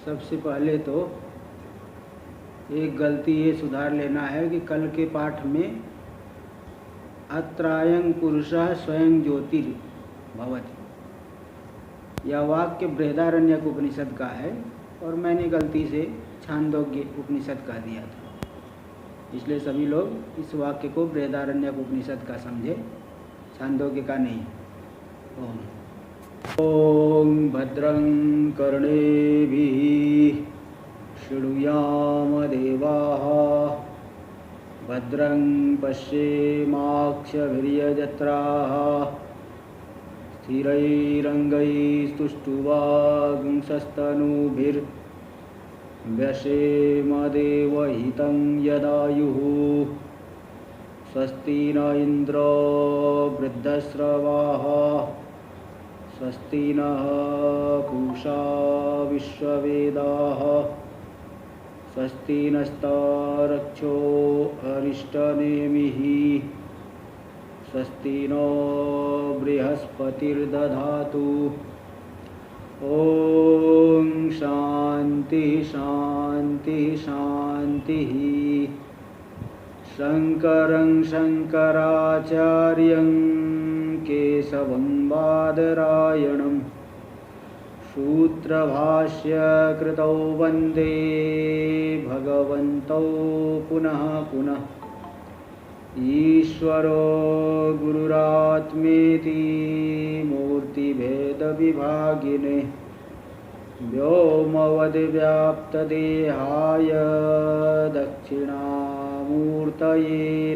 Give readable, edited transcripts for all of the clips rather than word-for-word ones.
सबसे पहले तो एक गलती ये सुधार लेना है कि कल के पाठ में अत्रायं पुरुषः स्वयं ज्योतिर्भवति यह वाक्य बृहदारण्यक उपनिषद का है और मैंने गलती से छांदोग्य उपनिषद कह दिया था, इसलिए सभी लोग इस वाक्य को बृहदारण्यक उपनिषद का समझे, छांदोग्य का नहीं। ओम भद्रं कर्णेभिः शृणुयाम देवाः भद्रं पश्येमाक्षभिर्यजत्राः स्थिरैरङ्गैस्तुष्टुवागुंसस्तनूभिर्व्यसेम देवहितं यदायुः स्वस्ति न इन्द्रो वृद्धश्रवाः स्वस्ति नः पूषा विश्ववेदाः स्वस्ति नस्तारक्षो अरिष्टनेमिः स्वस्ति नो बृहस्पतिर्दधातु। ओम शांति शांति शांतिः। शंकरं शंकराचार्यं केशवं बादरायणं सूत्रभाष्य कृतौ वन्दे भगवन्तौ पुनः पुनः। ईश्वरो गुरुरात्मेति मूर्तिभेदविभागिने व्योमवद्व्याप्तदेहाय दक्षिणामूर्तये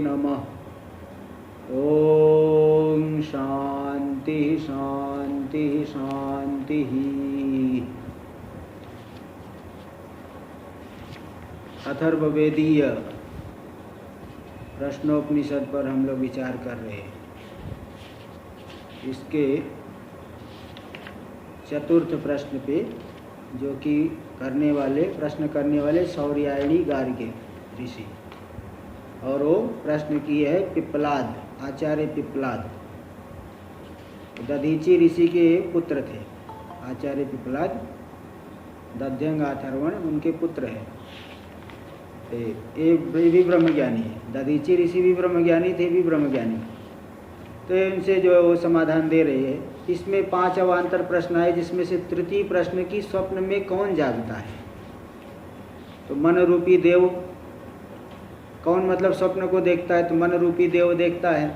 नमः। ओम शांति शांति शांतिः। अथर्ववेदीय प्रश्नोपनिषद पर हम लोग विचार कर रहे हैं। इसके चतुर्थ प्रश्न पे, जो कि प्रश्न करने वाले सौर्यायणी गार्ग्य ऋषि, और वो प्रश्न किए है पिप्पलाद, आचार्य पिप्पलाद। दधीची ऋषि के पुत्र थे आचार्य पिप्पलाद, दध्यंग अथर्वण उनके पुत्र हैं। ये भी ब्रह्मज्ञानी है, दधीची ऋषि भी ब्रह्मज्ञानी थे, भी ब्रह्मज्ञानी। तो इनसे जो वो समाधान दे रहे हैं। इसमें 5 अवान्तर प्रश्न आए, जिसमें से तृतीय प्रश्न की स्वप्न में कौन जागता है। तो मन रूपी देव, कौन मतलब स्वप्न को देखता है, तो मन रूपी देव देखता है।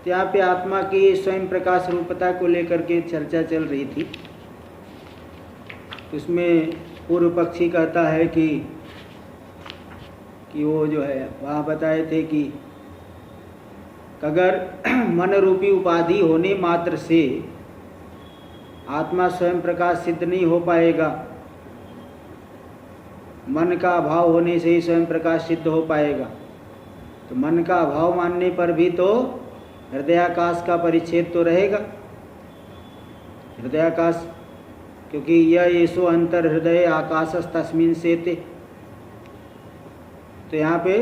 तो यहाँ पे आत्मा की स्वयं प्रकाश रूपता को लेकर के चर्चा चल रही थी। उसमें पूर्व पक्षी कहता है कि वो जो है वहाँ बताए थे कि अगर मन रूपी उपाधि होने मात्र से आत्मा स्वयं प्रकाश सिद्ध नहीं हो पाएगा, मन का अभाव होने से ही स्वयं प्रकाश सिद्ध हो पाएगा। तो मन का अभाव मानने पर भी तो हृदयाकाश का परिच्छेद तो रहेगा। हृदयाकाश, क्योंकि यह येषो अंतर हृदय आकाशस्तस्मिन् सेते। तो यहाँ पे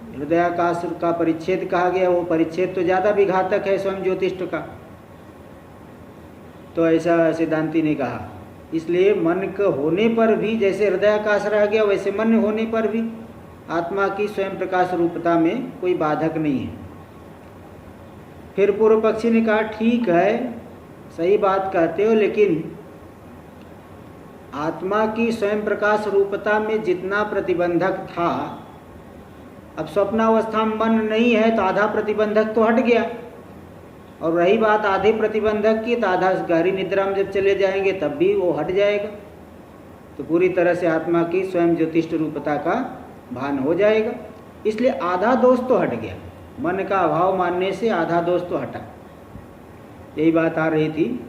हृदयाकाश का परिच्छेद कहा गया, वो परिच्छेद तो ज़्यादा भी घातक है स्वयं ज्योतिष्ठ का। तो ऐसा सिद्धांति ने कहा। इसलिए मन के होने पर भी जैसे हृदयाकाश रह गया, वैसे मन होने पर भी आत्मा की स्वयं प्रकाश रूपता में कोई बाधक नहीं है। फिर पूर्व पक्षी ने कहा ठीक है, सही बात कहते हो, लेकिन आत्मा की स्वयं प्रकाश रूपता में जितना प्रतिबंधक था, अब स्वप्नावस्था में मन नहीं है तो आधा प्रतिबंधक तो हट गया। और रही बात आधे प्रतिबंधक की, तो आधा गहरी निद्रा में जब चले जाएंगे तब भी वो हट जाएगा। तो पूरी तरह से आत्मा की स्वयं ज्योतिष्ठ रूपता का भान हो जाएगा। इसलिए आधा दोष तो हट गया, मन का अभाव मानने से आधा दोष तो हटा। यही बात आ रही थी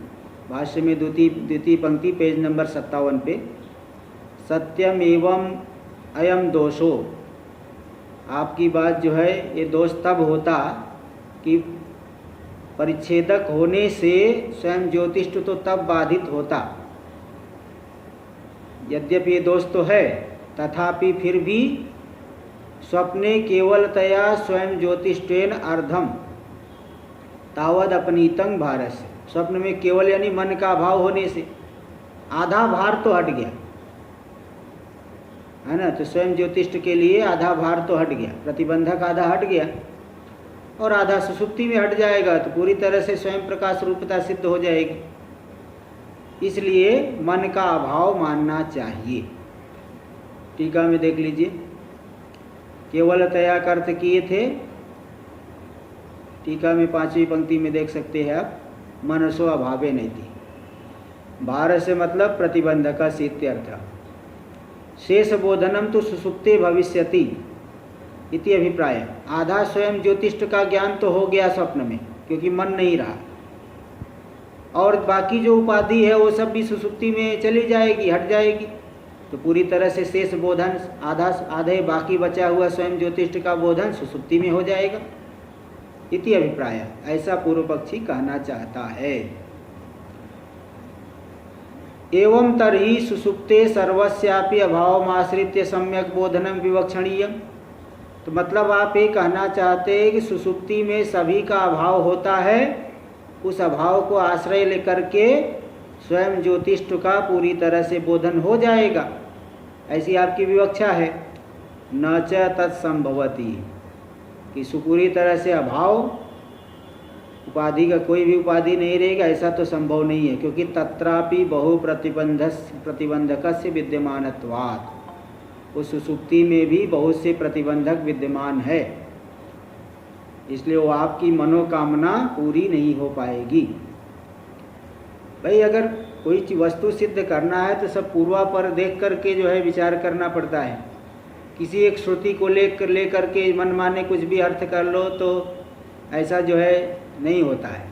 भाष्य में द्वितीय पंक्ति पेज नंबर 57 पे। सत्यम एवं अयम दोषो, आपकी बात जो है ये दोष तब होता कि परिच्छेदक होने से स्वयं ज्योतिष्ठ तो तब बाधित होता। यद्यपि ये दोष तो है, तथापि फिर भी स्वप्ने केवलतया स्वयं ज्योतिष्ठेन अर्धम तावद अपनीतं भारस्य। स्वप्न में केवल यानी मन का अभाव होने से, आधा भार तो हट गया, है ना। तो स्वयं ज्योतिष्ठ के लिए आधा भार तो हट गया, प्रतिबंधक आधा हट गया और आधा सुषुप्ति में हट जाएगा, तो पूरी तरह से स्वयं प्रकाश रूपता सिद्ध हो जाएगी। इसलिए मन का अभाव मानना चाहिए। टीका में देख लीजिए, केवल तया का अर्थ किए थे। टीका में 5वीं पंक्ति में देख सकते हैं आप, मनसो अभावे नहीं थी। भार से मतलब प्रतिबंधक इत्यर्थ। शेष बोधनम तो सुसुप्ते भविष्यति इति अभिप्राय। आधा स्वयं ज्योतिष्ठ का ज्ञान तो हो गया स्वप्न में, क्योंकि मन नहीं रहा, और बाकी जो उपाधि है वो सब भी सुसुप्ति में चली जाएगी, हट जाएगी। तो पूरी तरह से शेष बोधन आधे बाकी बचा हुआ स्वयं ज्योतिष्ठ का बोधन सुसुप्ति में हो जाएगा इति अभिप्राय। ऐसा पूर्व पक्षी कहना चाहता है। एवं तर्हि सुसुप्ते सर्वस्यापि अभावमाश्रित्य सम्यक बोधनम विवक्षणीय। तो मतलब आप ये कहना चाहते हैं कि सुसुप्ति में सभी का अभाव होता है, उस अभाव को आश्रय लेकर के स्वयं ज्योतिष्ठ का पूरी तरह से बोधन हो जाएगा, ऐसी आपकी विवक्षा है। न च तत्संभवति, कि पूरी तरह से अभाव, उपाधि का कोई भी उपाधि नहीं रहेगा, ऐसा तो संभव नहीं है, क्योंकि तत्रापि बहु प्रतिबंधक से विद्यमानत्वात्, उस सुसुप्ति में भी बहुत से प्रतिबंधक विद्यमान है, इसलिए वो आपकी मनोकामना पूरी नहीं हो पाएगी। भाई अगर कोई वस्तु सिद्ध करना है तो सब पूर्वापर देख करके जो है विचार करना पड़ता है। किसी एक श्रुति को लेकर के मनमाने कुछ भी अर्थ कर लो तो ऐसा जो है नहीं होता है।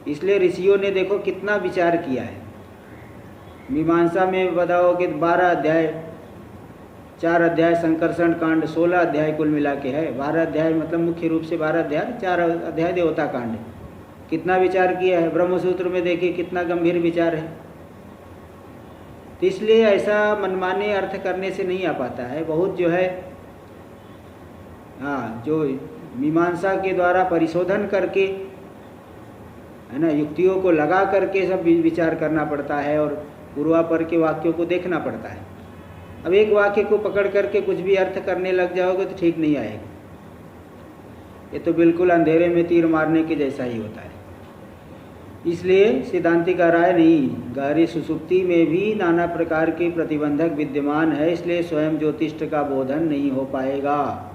इसलिए ऋषियों ने देखो कितना विचार किया है। मीमांसा में बताओ कि 12 अध्याय, 4 अध्याय संकर्षण कांड, 16 अध्याय कुल मिला के है। 12 अध्याय मतलब मुख्य रूप से 12 अध्याय, 4 अध्याय देवता कांड। कितना विचार किया है। ब्रह्मसूत्र में देखिए कितना गंभीर विचार है। तो इसलिए ऐसा मनमाने अर्थ करने से नहीं आ पाता है। बहुत जो है जो मीमांसा के द्वारा परिशोधन करके, है ना, युक्तियों को लगा करके सब विचार करना पड़ता है और पूर्वापर के वाक्यों को देखना पड़ता है। अब एक वाक्य को पकड़ करके कुछ भी अर्थ करने लग जाओगे तो ठीक नहीं आएगा। ये तो बिल्कुल अंधेरे में तीर मारने के जैसा ही होता है। इसलिए सिद्धांति का राय नहीं, गहरी सुसुप्ति में भी नाना प्रकार के प्रतिबंधक विद्यमान है, इसलिए स्वयं ज्योतिष्ठ का बोधन नहीं हो पाएगा।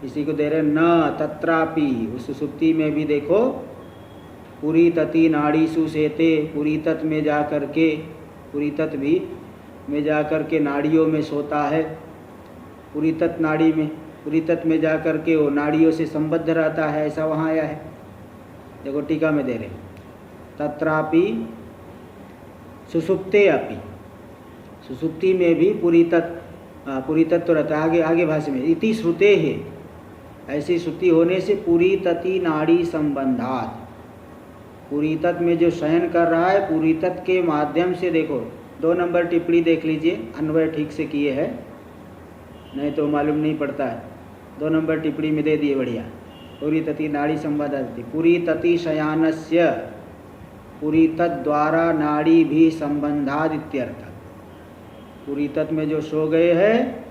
इसी को दे रहे न तत्रापि, उस सुसुप्ति में भी देखो पूरी तति नाड़ी सुसेते, पूरी तत् में जा करके, पूरी तत् भी में जा करके नाड़ियों में सोता है। पूरी तत् नाड़ी में, पूरी तत् में जा करके वो नाड़ियों से संबद्ध रहता है, ऐसा वहाँ आया है। देखो टीका में दे रहे तत्रापि सुसुप्ते अपि, सुसुप्ति में भी पूरी तत् तो रहता है। आगे भाष्य में इति श्रुते है, ऐसी श्रुति होने से पूरी तति नाड़ी संबंधात, पूरी तत् में जो शयन कर रहा है पूरी तत् के माध्यम से, देखो 2 नंबर टिप्पणी देख लीजिए, अन्वय ठीक से किए हैं, नहीं तो मालूम नहीं पड़ता है। 2 नंबर टिप्पणी में दे दिए बढ़िया। पूरी तति नाड़ी संबंधात, पूरी तति शयानस्य, पूरी तत् द्वारा नाड़ी भी संबंधाद इत्यर्थ। पूरी तत् में जो सो गए हैं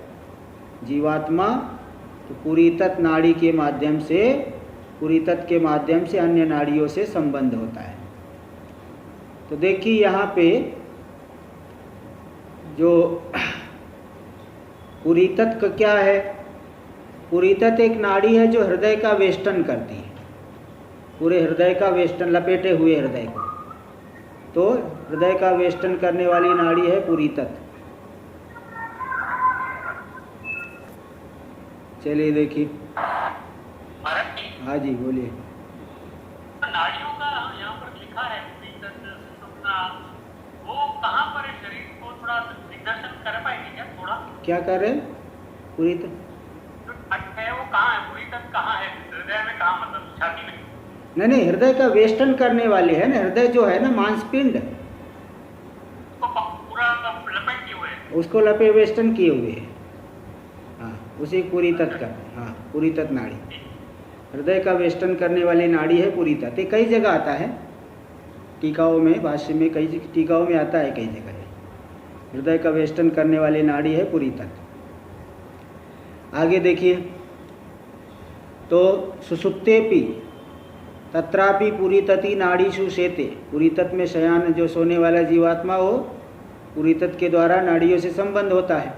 जीवात्मा, तो पूरी तत् नाड़ी के माध्यम से, पूरी तत् के माध्यम से अन्य नाड़ियों से संबंध होता है। तो देखिए यहाँ पे जो पूरी तत् का क्या है, पूरी तत् एक नाड़ी है जो हृदय का वेष्टन करती है, पूरे हृदय का वेष्टन, लपेटे हुए हृदय को, तो हृदय का वेष्टन करने वाली नाड़ी है पूरी तत्। चलिए देखिए। हाँ जी बोलिए। नाड़ियों का यहाँ पर लिखा है वो कहाँ पर है? शरीर को थोड़ा दिग्दर्शन कर पाएंगे क्या? थोड़ा क्या कर रहे हैं? पूरी तत् है वो कहाँ है? पूरी तत् कहाँ है? हृदय में कहाँ, मतलब छाती में? नहीं, हृदय का वेष्टन करने वाले है ना, हृदय जो है ना मांसपिंड, तो पूरा लपेट किए हुए हैं, उसको लपेट वेष्टन किए हुए है। हाँ, उसी पूरी तत् का, हाँ पूरी तत् नाड़ी, हृदय का वेष्टन करने वाली नाड़ी है पूरी तत्। कई जगह आता है टीकाओं में, भाष्य में कई टीकाओं में आता है, कई जगह है। हृदय का वेष्टन करने वाली नाड़ी है पुरीतत। आगे देखिए, तो सुसुप्तेपि तत्रापि पुरीतति नाड़ीषु शेते, पुरीतत में शयान जो सोने वाला जीवात्मा हो पुरीतत के द्वारा नाड़ियों से संबंध होता है।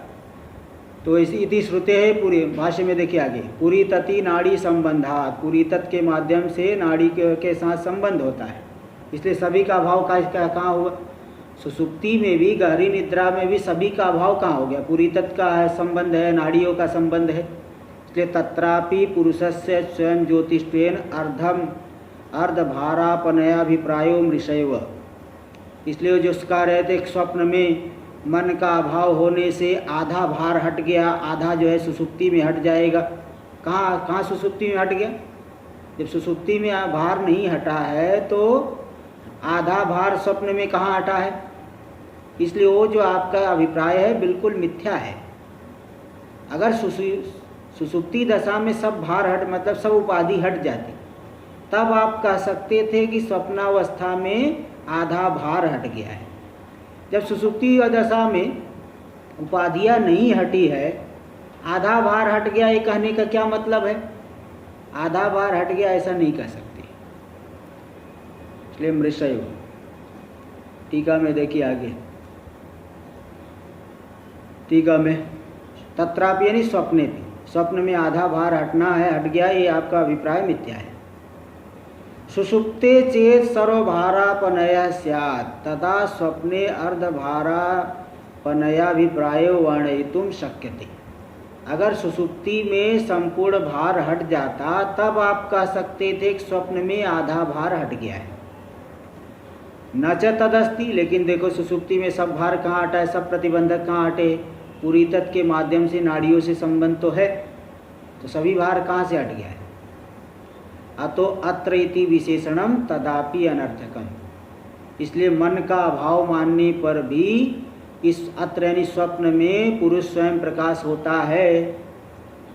तो इति श्रुते है पूरी भाष्य में देखिए आगे, पुरीतति नाड़ी संबंधात, पुरीतत के माध्यम से नाड़ी के साथ संबंध होता है। इसलिए सभी का अभाव कहाँ हुआ? सुसुप्ति में भी, गहरी निद्रा में भी सभी का अभाव कहाँ हो गया? पुरीतत का है संबंध है, नाड़ियों का संबंध है। इसलिए तत्रापि पुरुषस्य स्वयं ज्योतिष्वेन अर्धभारापनयाभिप्रायो मृषैव, इसलिए जो उसका रहते स्वप्न में मन का अभाव होने से आधा भार हट गया, आधा जो है सुसुप्ति में हट जाएगा। कहाँ सुसुप्ति में हट गया? जब सुसुप्ति में भार नहीं हटा है तो आधा भार स्वप्न में कहाँ हटा है? इसलिए वो जो आपका अभिप्राय है बिल्कुल मिथ्या है। अगर सुसुप्ति दशा में सब भार हट, मतलब सब उपाधि हट जाती, तब आप कह सकते थे कि स्वप्नावस्था में आधा भार हट गया है। जब सुसुप्ति दशा में उपाधियां नहीं हटी है, आधा भार हट गया, ये कहने का क्या मतलब है? आधा भार हट गया ऐसा नहीं कह सकते। इसलिए मृषैव। टीका में देखिए आगे, टीका में तत्रापि यानी स्वप्ने भी, स्वप्न में आधा भार हटना है, हट गया, ये आपका अभिप्राय मिथ्या है। सुषुप्ते चेत सर्वभारापनय स्यात् तदा स्वप्ने अर्धभारापनयाभिप्रायो वर्णयितुम शक्यते। अगर सुषुप्ति में संपूर्ण भार हट जाता तब आप कह सकते थे कि स्वप्न में आधा भार हट गया है। न च तदस्ति, लेकिन देखो सुषुप्ति में सब भार कहाँ हटा है, सब प्रतिबंधक कहाँ हटे? पुरीतत के माध्यम से नाड़ियों से संबंध तो है, तो सभी भार कहाँ से हट गया है? अतो अत्र इति विशेषणम तदापि अनर्थकम, इसलिए मन का अभाव मानने पर भी इस अत्र यानी स्वप्न में पुरुष स्वयं प्रकाश होता है,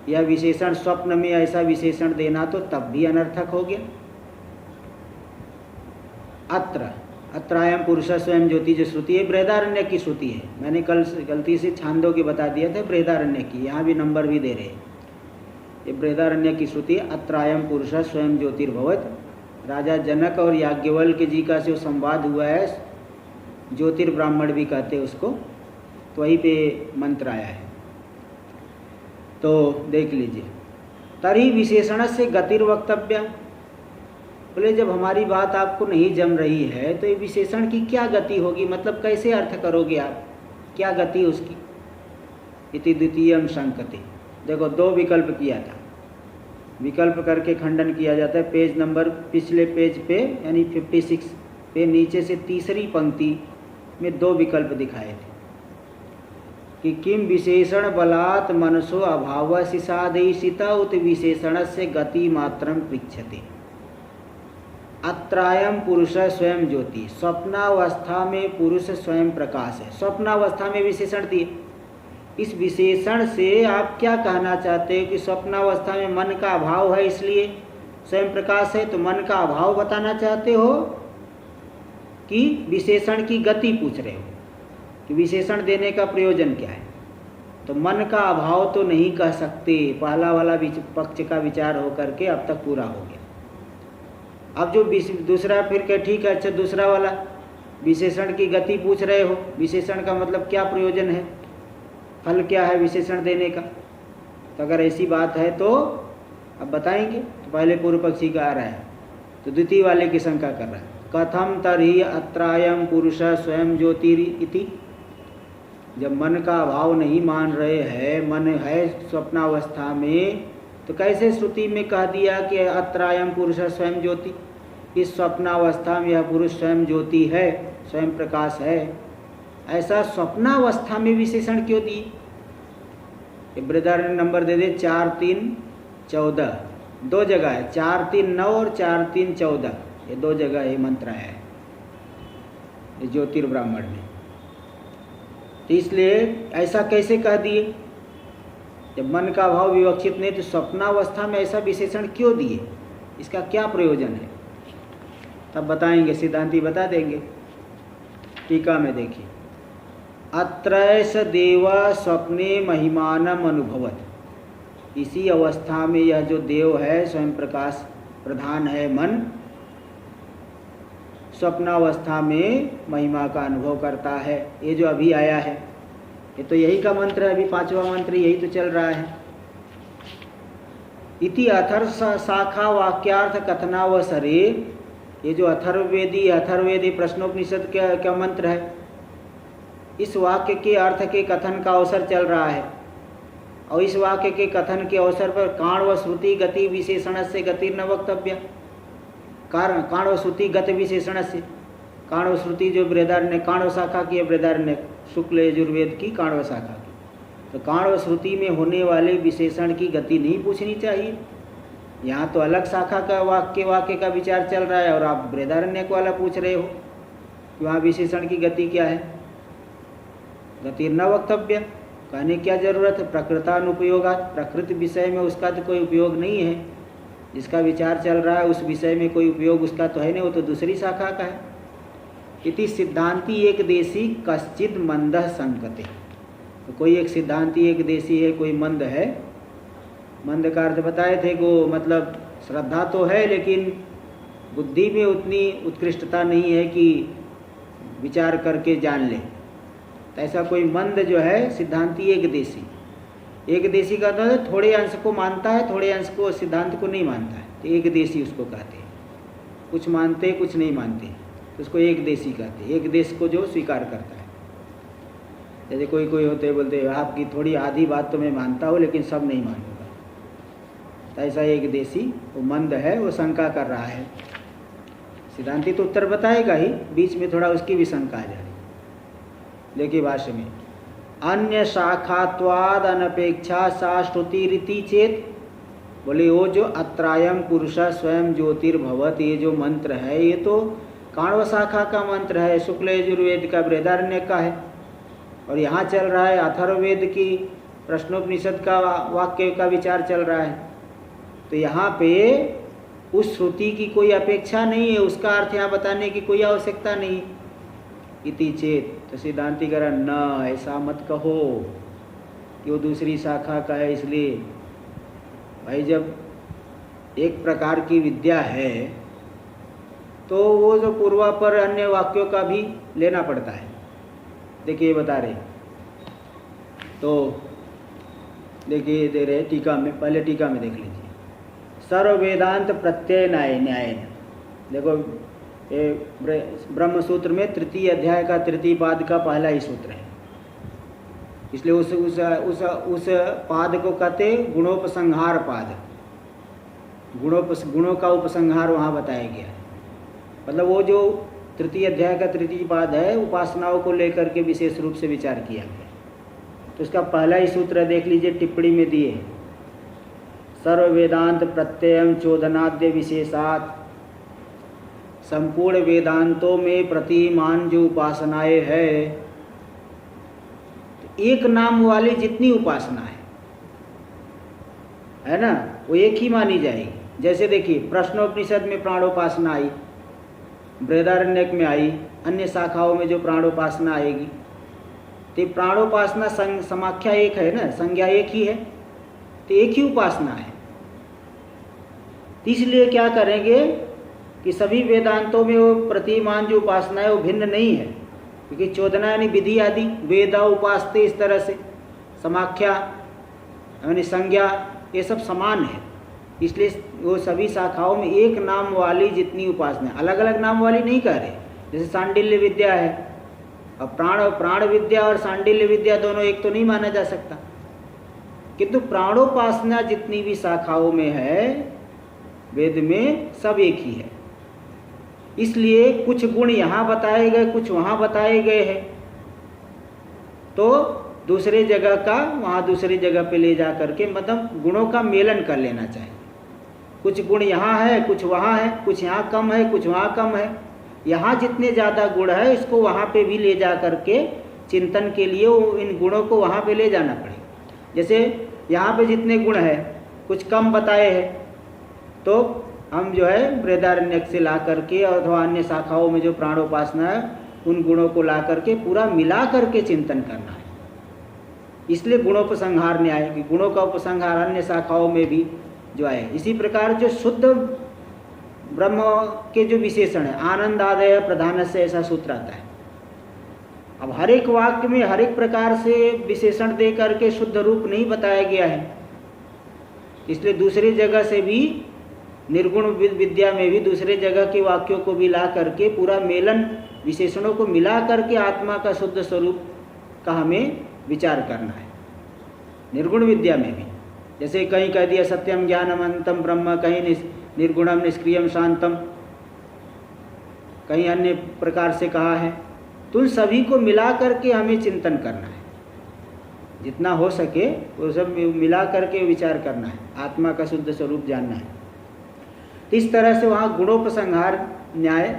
यह विशेषण स्वप्न में ऐसा विशेषण देना तो तब भी अनर्थक हो गया। अत्रायम पुरुष स्वयं ज्योति जो श्रुति है बृहदारण्य की श्रुति है। मैंने कल गलती से छांदोग्य बता दिया था, बृहदारण्य की, यहाँ भी नंबर भी दे रहे हैं। ये बृहदारण्य की श्रुति, अत्रायम पुरुष स्वयं ज्योतिर्भवत। राजा जनक और याज्ञवल्क्य जी का जो संवाद हुआ है, ज्योतिर्ब्राह्मण भी कहते हैं उसको, तो वहीं पे मंत्र आया है, तो देख लीजिए। तरी विशेषण से गतिर्वक्तव्य, बोले जब हमारी बात आपको नहीं जम रही है तो ये विशेषण की क्या गति होगी, मतलब कैसे अर्थ करोगे आप, क्या गति उसकी? इति द्वितीयम शंकते। देखो दो विकल्प किया था, विकल्प करके खंडन किया जाता है। पेज नंबर पिछले पेज पे यानी 56 पे नीचे से तीसरी पंक्ति में दो विकल्प दिखाए थे कि किम विशेषण बलात् मनसो अभाव सिसादेशिता उत विशेषण से गति मात्रम पृच्छते। अत्रायम पुरुष स्वयं ज्योति, स्वप्नावस्था में पुरुष स्वयं प्रकाश है, स्वप्नावस्था में विशेषण दिए। इस विशेषण से आप क्या कहना चाहते हो कि स्वप्नावस्था में मन का अभाव है इसलिए स्वयं प्रकाश है, तो मन का अभाव बताना चाहते हो कि विशेषण की गति पूछ रहे हो कि विशेषण देने का प्रयोजन क्या है? तो मन का अभाव तो नहीं कह सकते, पहला वाला पक्ष का विचार होकर के अब तक पूरा हो गया। अब जो दूसरा फिर क्या, ठीक है, अच्छा दूसरा वाला विशेषण की गति पूछ रहे हो, विशेषण का मतलब क्या प्रयोजन है, फल क्या है विशेषण देने का? तो अगर ऐसी बात है तो अब बताएंगे। तो पहले पूर्व पक्षी का आ रहा है, तो द्वितीय वाले की शंका कर रहा है। कथम तर्हि अत्रायम पुरुष स्वयं ज्योतिरि इति, जब मन का अभाव नहीं मान रहे हैं, मन है स्वप्नावस्था में, तो कैसे श्रुति में कह दिया कि अत्रायम पुरुष स्वयं ज्योति, इस स्वप्नावस्था में यह पुरुष स्वयं ज्योति है, स्वयं प्रकाश है, ऐसा स्वप्नावस्था में विशेषण क्यों दिए? बृहदारण्य नंबर दे दे 4, 3, 14, दो जगह है, 4, 3, 9 और 4, 3, 14, ये दो जगह ये मंत्र आया है ज्योतिर्ब्राह्मण में। तो इसलिए ऐसा कैसे कह दिए? जब मन का भाव विवक्षित नहीं तो स्वप्नावस्था में ऐसा विशेषण क्यों दिए, इसका क्या प्रयोजन है? तब बताएंगे, सिद्धांती बता देंगे। टीका में देखिए, अत्रैष देव स्वप्ने महिमानम अनुभवत। इसी अवस्था में यह जो देव है, स्वयं प्रकाश प्रधान है मन, स्वप्नावस्था में महिमा का अनुभव करता है। ये जो अभी आया है, ये तो यही का मंत्र है, अभी 5वां मंत्र यही तो चल रहा है। इति अथर्व शाखा वाक्यार्थ कथनावसरे, ये जो अथर्ववेदी प्रश्नोपनिषद क्या मंत्र है, इस वाक्य के अर्थ के कथन का अवसर चल रहा है। और इस वाक्य के कथन के अवसर पर काण्व श्रुति गति विशेषण से गति न वक्तव्य। कारण काण्व श्रुति गति विशेषण से, काण्व श्रुति जो बृहदारण्य काण्व शाखा की है, बृहदारण्य शुक्ल यजुर्वेद की काण्व शाखा की, तो काण्व श्रुति में होने वाले विशेषण की गति नहीं पूछनी चाहिए। यहाँ तो अलग शाखा का वाक्य का विचार चल रहा है और आप बृहदारण्य वाला पूछ रहे हो कि वहाँ विशेषण की गति क्या है। गति न वक्तव्य, कहने क्या जरूरत है। प्रकृतानुपयोगात, प्रकृति विषय में उसका तो कोई उपयोग नहीं है। जिसका विचार चल रहा है उस विषय में कोई उपयोग उसका तो है नहीं, वो तो दूसरी शाखा का है। इति सिद्धांति एक देशी कश्चित मंदः संकते, तो कोई एक सिद्धांति एक देशी है, कोई मंद है। मंद का अर्थ बताए थे को मतलब श्रद्धा तो है लेकिन बुद्धि में उतनी उत्कृष्टता नहीं है कि विचार करके जान ले। तो ऐसा कोई मंद जो है सिद्धांति एक देशी का तो थोड़े अंश को मानता है, थोड़े अंश को सिद्धांत को नहीं मानता है, तो एक देशी उसको कहते हैं। कुछ मानते कुछ नहीं मानते, तो उसको एक देशी कहते हैं। एक देश को जो स्वीकार करता है। जैसे कोई होते बोलते आपकी थोड़ी आधी बात तो मैं मानता हूँ लेकिन सब नहीं मानूंगा, तो ऐसा एक देशी वो मंद है, वो शंका कर रहा है। सिद्धांति तो उत्तर बताएगा ही, बीच में थोड़ा उसकी भी शंका आ जाए। देखिए भाष्य में, अन्य शाखात्वाद अनपेक्षा सा श्रुति रीति चेत, बोले वो जो अत्रायम पुरुष स्वयं ज्योतिर्भवत, ये जो मंत्र है ये तो काण्व शाखा का मंत्र है, शुक्ल यजुर्वेद का बृहदारण्य का है। और यहाँ चल रहा है अथर्ववेद की प्रश्नोपनिषद का वाक्य का विचार चल रहा है। तो यहाँ पे उस श्रुति की कोई अपेक्षा नहीं है, उसका अर्थ यहाँ बताने की कोई आवश्यकता नहीं। इति चेत, तो सिद्धांति कह रहा न, ऐसा मत कहो कि वो दूसरी शाखा का है। इसलिए भाई जब एक प्रकार की विद्या है तो वो जो पूर्वापर अन्य वाक्यों का भी लेना पड़ता है। देखिए बता रहे, तो देखिए दे रहे टीका में, पहले टीका में देख लीजिए। सर्व वेदांत प्रत्यय न्यायन, देखो ये ब्रह्म सूत्र में तृतीय अध्याय का तृतीय पाद का पहला ही सूत्र है, इसलिए उस पाद को कहते गुणोपसंहार पाद। गुणों का उपसंहार वहाँ बताया गया है। मतलब वो जो तृतीय अध्याय का तृतीय पाद है, उपासनाओं को लेकर के विशेष रूप से विचार किया गया। तो उसका पहला ही सूत्र देख लीजिए, टिप्पणी में दिए है, सर्व वेदांत प्रत्ययम चोदनाद्य विशेषात, संपूर्ण वेदांतों में प्रतिमान जो उपासनाएं है, तो एक नाम वाली जितनी उपासना है ना, वो एक ही मानी जाएगी। जैसे देखिए प्रश्नोपनिषद में प्राणोपासना आई, बृहदारण्यक में आई, अन्य शाखाओं में जो प्राणोपासना आएगी, तो प्राणोपासना समाख्या एक है ना, संज्ञा एक ही है, तो एक ही उपासना है। इसलिए क्या करेंगे कि सभी वेदांतों में वो प्रतिमान जो उपासना है वो भिन्न नहीं है, क्योंकि चोदना यानी विधि आदि, वेदा उपासते, इस तरह से समाख्या यानी संज्ञा, ये सब समान है। इसलिए वो सभी शाखाओं में एक नाम वाली जितनी उपासना, अलग अलग नाम वाली नहीं कह रहे। जैसे सांडिल्य विद्या है, अब प्राण विद्या और सांडिल्य विद्या दोनों एक तो नहीं माना जा सकता, किंतु प्राणोपासना जितनी भी शाखाओं में है वेद में, सब एक ही है। इसलिए कुछ गुण यहाँ बताए गए, कुछ वहाँ बताए गए हैं, तो दूसरे जगह का वहाँ दूसरी जगह पे ले जा करके मतलब गुणों का मेलन कर लेना चाहिए। कुछ गुण यहाँ है, कुछ वहाँ है, कुछ यहाँ कम है, कुछ वहाँ कम है। यहाँ जितने ज़्यादा गुण है इसको वहाँ पे भी ले जा करके चिंतन के लिए वो इन गुणों को वहाँ पे ले जाना पड़ेगा। जैसे यहाँ पे जितने गुण है कुछ कम बताए हैं, तो हम जो है बृहदारण्यक से ला करके और अथवा अन्य शाखाओं में जो प्राणोपासना है उन गुणों को ला करके पूरा मिला करके चिंतन करना है। इसलिए गुणोपसंहार न्याय कि गुणों का उपसंहार अन्य शाखाओं में भी जो है। इसी प्रकार जो शुद्ध ब्रह्म के जो विशेषण है, आनंद आदय प्रधान से, ऐसा सूत्र आता है। अब हर एक वाक्य में हर एक प्रकार से विशेषण दे करके शुद्ध रूप नहीं बताया गया है, इसलिए दूसरी जगह से भी निर्गुण विद्या में भी दूसरे जगह के वाक्यों को भी ला करके पूरा मेलन विशेषणों को मिला करके आत्मा का शुद्ध स्वरूप का हमें विचार करना है। निर्गुण विद्या में भी जैसे कहीं कह दिया सत्यम ज्ञानम अनंतम ब्रह्म, कहीं निर्गुणम निष्क्रियम शांतम, कहीं अन्य प्रकार से कहा है। तो उन सभी को मिला करके हमें चिंतन करना है, जितना हो सके वो सब मिला करके विचार करना है, आत्मा का शुद्ध स्वरूप जानना है। तो इस तरह से वहाँ गुणोपसंहार न्याय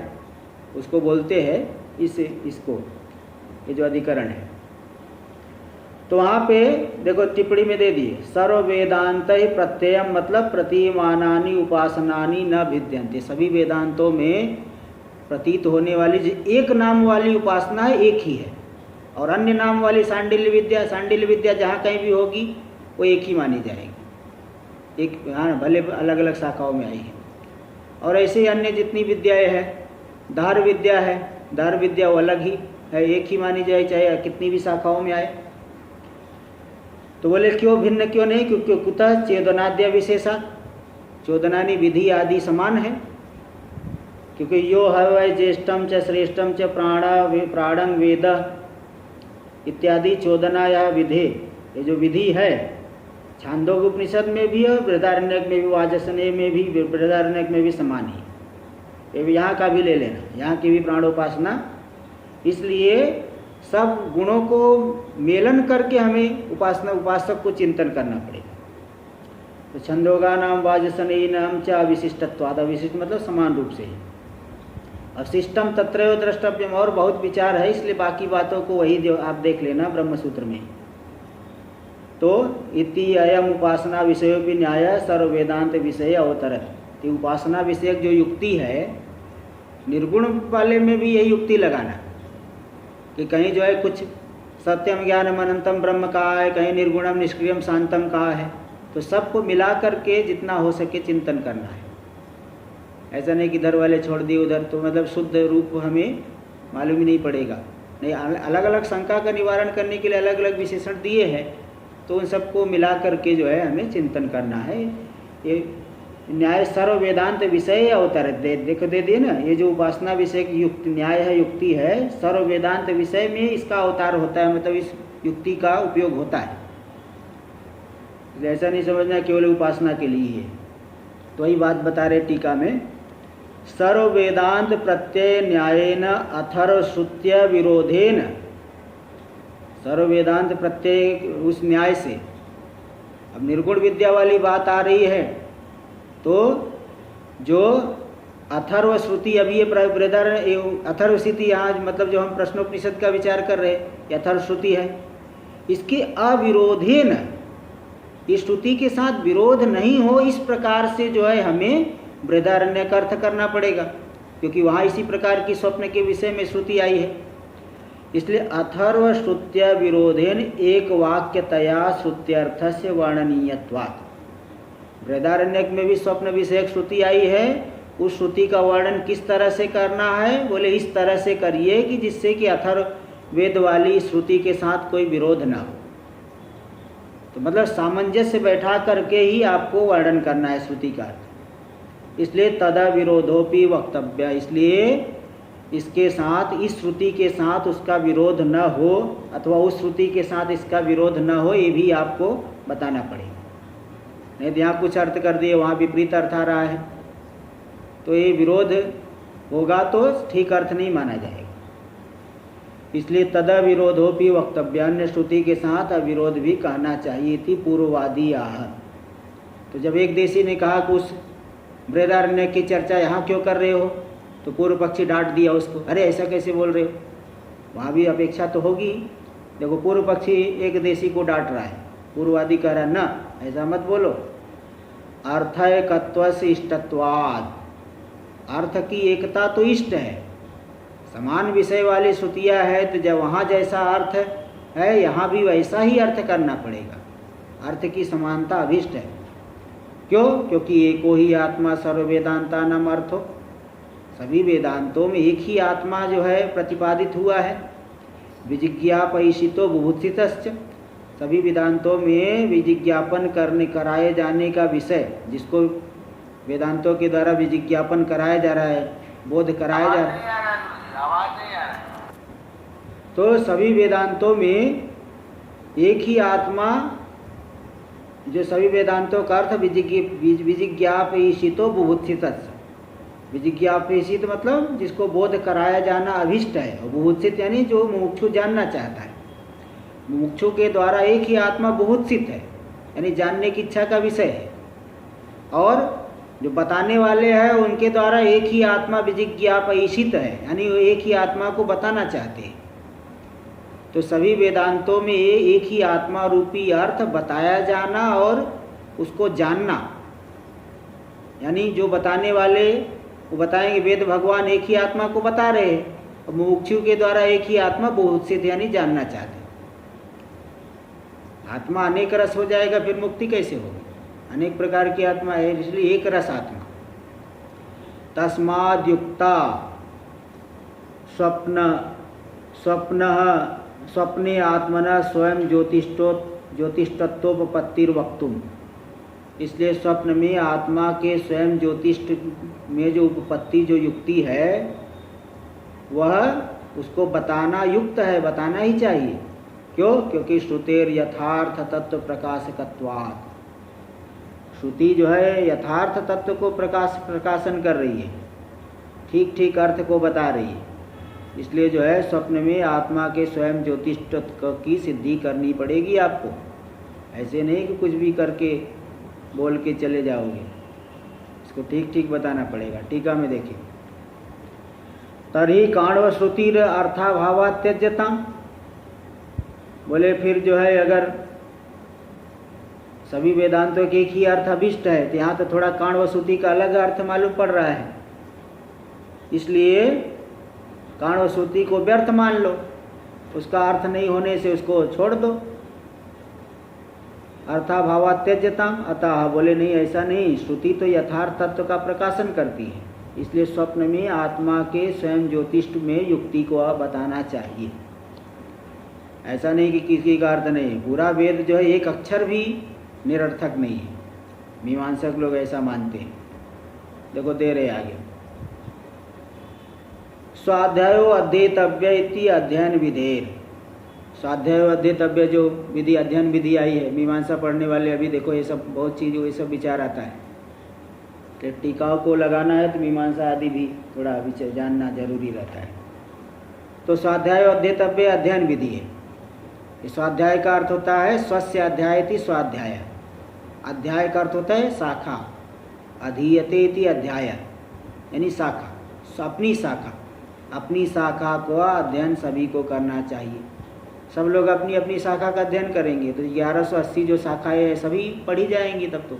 उसको बोलते हैं, इसको ये जो अधिकरण है। तो वहाँ पे देखो टिप्पणी में दे दिए सर्व वेदांत प्रत्ययम, मतलब प्रतीयमानानि उपासनानि न भिद्यन्ते। सभी वेदांतों में प्रतीत होने वाली जो एक नाम वाली उपासना है एक ही है, और अन्य नाम वाली सांडिल्य विद्या जहाँ कहीं भी होगी वो एक ही मानी जाएगी। एक हाँ भले अलग अलग शाखाओं में आई है। और ऐसे ही अन्य जितनी विद्याएं हैं, धार विद्या है, धार विद्या वो अलग ही है, एक ही मानी जाए चाहे कितनी भी शाखाओं में आए। तो बोले क्यों भिन्न क्यों नहीं? क्योंकि कुतः चेदनाद्य विशेषा, चोदनानी विधि आदि समान है। क्योंकि यो है ज्येष्ठम च श्रेष्ठम च प्राणं वेद इत्यादि चोदना या विधे, ये जो विधि है छांदोग्य उपनिषद में भी और बृहदारण्यक में भी, वाजसनेय में भी, बृहदारण्यक में भी समान ही। ये भी यहाँ का भी ले लेना, यहाँ की भी प्राणोपासना। इसलिए सब गुणों को मेलन करके हमें उपासक को चिंतन करना पड़ेगा। तो छंदोगा नाम वाजसनेय नाम च अविशिष्टत्वाद, अविशिष्ट मतलब समान रूप से ही। अशिष्टम तत्रैव द्रष्टव्यम, और बहुत विचार है, इसलिए बाकी बातों को वही आप देख लेना ब्रह्मसूत्र में। तो इति अयम उपासना विषय भी न्याय सर्व वेदांत विषय अवतरत। तो उपासना विषयक जो युक्ति है, निर्गुण वाले में भी यही युक्ति लगाना कि कहीं जो है कुछ सत्यम ज्ञानम अनंतम ब्रह्म कहा है, कहीं निर्गुणम निष्क्रियम शांतम कहा है। तो सबको मिला करके जितना हो सके चिंतन करना है। ऐसा नहीं कि इधर वाले छोड़ दिए उधर, तो मतलब शुद्ध रूप हमें मालूम ही नहीं पड़ेगा। नहीं, अलग अलग शंका का निवारण करने के लिए अलग अलग विशेषण दिए हैं, तो उन सबको मिला करके जो है हमें चिंतन करना है। ये न्याय सर्व वेदांत विषय अवतर देखो दे दिए ना, ये जो उपासना विषय की युक्ति न्याय है, युक्ति है, सर्व वेदांत विषय में इसका अवतार होता है, मतलब इस युक्ति का उपयोग होता है। ऐसा नहीं समझना केवल उपासना के लिए है। तो वही बात बता रहे टीका में, सर्व वेदांत प्रत्यय न्यायेन अथर्वश्रुत्य विरोधेन, सर्व वेदांत प्रत्यय उस न्याय से। अब निर्गुण विद्या वाली बात आ रही है, तो जो अथर्व श्रुति, अभी ये ब्रदर अथर्व श्रुति यहाँ मतलब जो हम प्रश्नोपनिषद का विचार कर रहे हैं, ये अथर्व श्रुति है। इसके अविरोधेन, इस श्रुति के साथ विरोध नहीं हो, इस प्रकार से जो है हमें बृहदारण्य का अर्थ करना पड़ेगा, क्योंकि वहाँ इसी प्रकार की स्वप्न के विषय में श्रुति आई है। इसलिए अथर्व श्रुत्य विरोधेन एक वाक्यतया श्रुत्यर्थस्य वर्णनीयत्वात्। बृहदारण्यक में भी स्वप्न विषयक श्रुति आई है, उस श्रुति का वर्णन किस तरह से करना है? बोले इस तरह से करिए कि जिससे कि अथर्व वेद वाली श्रुति के साथ कोई विरोध ना हो। तो मतलब सामंजस्य बैठा करके ही आपको वर्णन करना है श्रुति का अर्थ। इसलिए तदा विरोधोपि वक्तव्य, इसलिए इसके साथ, इस श्रुति के साथ उसका विरोध न हो, अथवा उस श्रुति के साथ इसका विरोध न हो, ये भी आपको बताना पड़ेगा। नहीं तो यहाँ कुछ अर्थ कर दिए, वहाँ विपरीत अर्थ आ रहा है, तो ये विरोध होगा तो ठीक अर्थ नहीं माना जाएगा। इसलिए तदा विरोधोपि वक्तव्य, अन्य श्रुति के साथ अविरोध भी कहना चाहिए थी पूर्ववादी आह। तो जब एक देशी ने कहा कि उस बृहदारण्य की चर्चा यहाँ क्यों कर रहे हो, तो पूर्व पक्षी डांट दिया उसको, अरे ऐसा कैसे बोल रहे हो, वहाँ भी अपेक्षा तो होगी। देखो पूर्व पक्षी एक देशी को डांट रहा है, पूर्ववादी कह रहा है ना ऐसा मत बोलो, अर्थैकत्वस्य इष्टत्वात्, अर्थ की एकता तो इष्ट है, समान विषय वाली श्रुतियाँ है तो जब वहाँ जैसा अर्थ है यहाँ भी वैसा ही अर्थ करना पड़ेगा। अर्थ की समानता अभिष्ट है। क्यों? क्योंकि एको ही आत्मा सर्व वेदांता नाम अर्थो। सभी वेदांतों में एक ही आत्मा जो है प्रतिपादित हुआ है। विजिज्ञापयिषितो बुभुत्सितश्च, सभी वेदांतों में विजिज्ञापन कराए जाने का विषय, जिसको वेदांतों के द्वारा विजिज्ञापन कराया जा रहा है, बोध कराया जा रहा है, तो सभी वेदांतों में एक ही आत्मा, जो सभी वेदांतों का अर्थ विजिज्ञापयिषितो बुभुत्सितश्च। विजिज्ञापयिषित मतलब जिसको बोध कराया जाना अभिष्ट है, और बुभुत्सित यानी जो मुमुक्षु जानना चाहता है। मुमुक्षु के द्वारा एक ही आत्मा बुभुत्सित है, यानी जानने की इच्छा का विषय है, और जो बताने वाले हैं उनके द्वारा एक ही आत्मा विजिज्ञापयिषित है, यानी वो एक ही आत्मा को बताना चाहते हैं। तो सभी वेदांतों में एक ही आत्मा रूपी अर्थ बताया जाना और उसको जानना, यानी जो बताने वाले वो बताएंगे वेद भगवान एक ही आत्मा को बता रहे हैं, और मुमुक्षु के द्वारा एक ही आत्मा बुभुत्सित यानी जानना चाहते हैं। आत्मा अनेक रस हो जाएगा, फिर मुक्ति कैसे होगी? अनेक प्रकार की आत्मा है, इसलिए एक रस आत्मा। तस्माद् युक्ता स्वप्ने आत्मना स्वयं ज्योतिष्ठत्वोपपत्तिर्वक्तुम। इसलिए स्वप्न में आत्मा के स्वयं ज्योतिष में जो उपपत्ति, जो युक्ति है, वह उसको बताना युक्त है, बताना ही चाहिए। क्यों? क्योंकि श्रुतेर यथार्थ तत्व प्रकाशकत्वात्, श्रुति जो है यथार्थ तत्व को प्रकाशन कर रही है, ठीक ठीक अर्थ को बता रही है। इसलिए जो है स्वप्न में आत्मा के स्वयं ज्योतिष तत्व की सिद्धि करनी पड़ेगी आपको। ऐसे नहीं कि कुछ भी करके बोल के चले जाओगे, इसको ठीक ठीक बताना पड़ेगा। टीका में देखिए, तर्हि काण्व श्रुतिर अर्थाभावा त्यज्यता। बोले फिर जो है अगर सभी वेदांतों के एक ही अर्थ अभिष्ट है, तो यहाँ तो थोड़ा काण्व श्रुति का अलग अर्थ मालूम पड़ रहा है, इसलिए काण्व श्रुति को व्यर्थ मान लो, उसका अर्थ नहीं होने से उसको छोड़ दो। अर्थाभावा त्यज्यता, अतः बोले नहीं, ऐसा नहीं, श्रुति तो यथार्थ तत्व का प्रकाशन करती है, इसलिए स्वप्न में आत्मा के स्वयं ज्योतिष में युक्ति को बताना चाहिए। ऐसा नहीं कि किसी का अर्थ नहीं, पूरा वेद जो है एक अक्षर भी निरर्थक नहीं है। मीमांसक लोग ऐसा मानते हैं। देखो दे रहे आगे, स्वाध्यायो अध्येतव्य इति अध्ययन विधेर। स्वाध्याय अध्येतव्य जो विधि, अध्ययन विधि आई है, मीमांसा पढ़ने वाले अभी देखो ये सब बहुत चीज़, ये सब विचार आता है कि टीकाओं को लगाना है तो मीमांसा आदि भी थोड़ा विचार जानना जरूरी रहता है। तो स्वाध्याय अध्येतव्य अध्ययन विधि है। इस स्वाध्याय का अर्थ होता है स्वस्य अध्याय इति स्वाध्याय। अध्याय का अर्थ होता है शाखा, अधीयते इति अध्याय यानी शाखा, अपनी शाखा। अपनी शाखा का अध्ययन सभी को करना चाहिए। सब लोग अपनी अपनी शाखा का अध्ययन करेंगे तो 1180 जो शाखाएँ हैं सभी पढ़ी जाएंगी। तब तो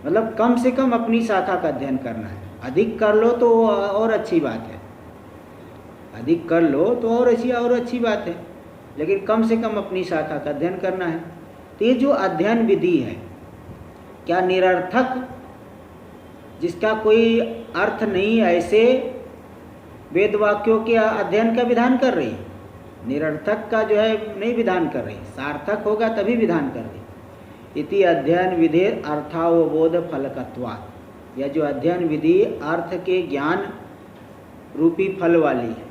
मतलब कम से कम अपनी शाखा का अध्ययन करना है। अधिक कर लो तो और अच्छी बात है, अधिक कर लो तो और अच्छी बात है, लेकिन कम से कम अपनी शाखा का अध्ययन करना है। तो ये जो अध्ययन विधि है, क्या निरर्थक, जिसका कोई अर्थ नहीं, ऐसे वेद वाक्यों के अध्ययन का विधान कर रही है? निरर्थक का जो है नहीं विधान कर रही, सार्थक होगा तभी विधान कर रही। इति अध्ययन विधि अर्थावबोध फलकत्वात्। यह जो अध्ययन विधि अर्थ के ज्ञान रूपी फल वाली है,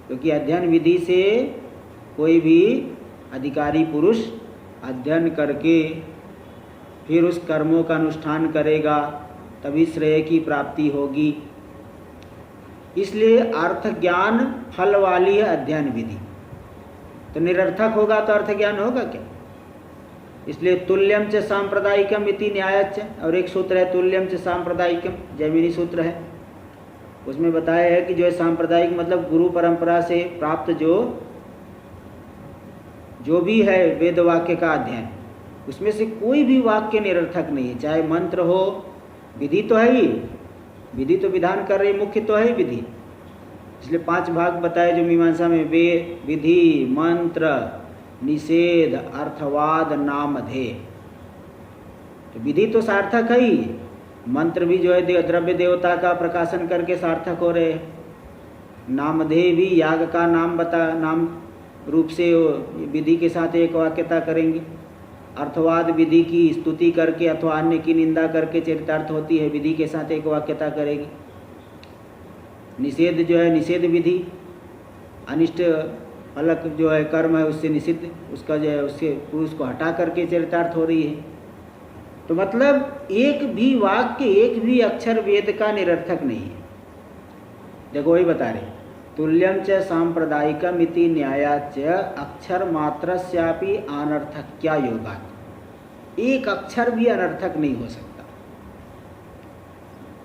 क्योंकि अध्ययन विधि से कोई भी अधिकारी पुरुष अध्ययन करके फिर उस कर्मों का अनुष्ठान करेगा, तभी श्रेय की प्राप्ति होगी। इसलिए अर्थ ज्ञान फल वाली है अध्ययन विधि। तो निरर्थक होगा तो अर्थ ज्ञान होगा क्या? इसलिए तुल्यम च सांप्रदायिकम इति न्यायच, और एक सूत्र है तुल्यम च सांप्रदायिकम, जैमिनी सूत्र है, उसमें बताया है कि जो है सांप्रदायिक मतलब गुरु परंपरा से प्राप्त जो भी है वेद वाक्य का अध्ययन, उसमें से कोई भी वाक्य निरर्थक नहीं है। चाहे मंत्र हो, विधि तो है ही, विधि तो विधान कर रही, मुख्य तो है विधि, इसलिए 5 भाग बताए जो मीमांसा में, वे विधि, मंत्र, निषेध, अर्थवाद, नामधेय। तो विधि तो सार्थक है ही, मंत्र भी जो है द्रव्य देवता का प्रकाशन करके सार्थक हो रहे हैं। नामधेय भी याग का नाम रूप से विधि के साथ एक वाक्यता करेंगे। अर्थवाद विधि की स्तुति करके अथवा अन्य की निंदा करके चरितार्थ होती है, विधि के साथ एक वाक्यता करेगी। निषेध जो है निषेध विधि, अनिष्ट फलक जो है कर्म है उससे निषिद्ध, उसका जो है उससे पुरुष को हटा करके चरितार्थ हो रही है। तो मतलब एक भी वाक्य, एक भी अक्षर वेद का निरर्थक नहीं है। देखो वही बता रहे, तुल्यम च सांप्रदायिकम इति न्यायाच अक्षर मात्रस्यापि अनर्थक्या योगात्। एक अक्षर भी अनर्थक नहीं हो सकता।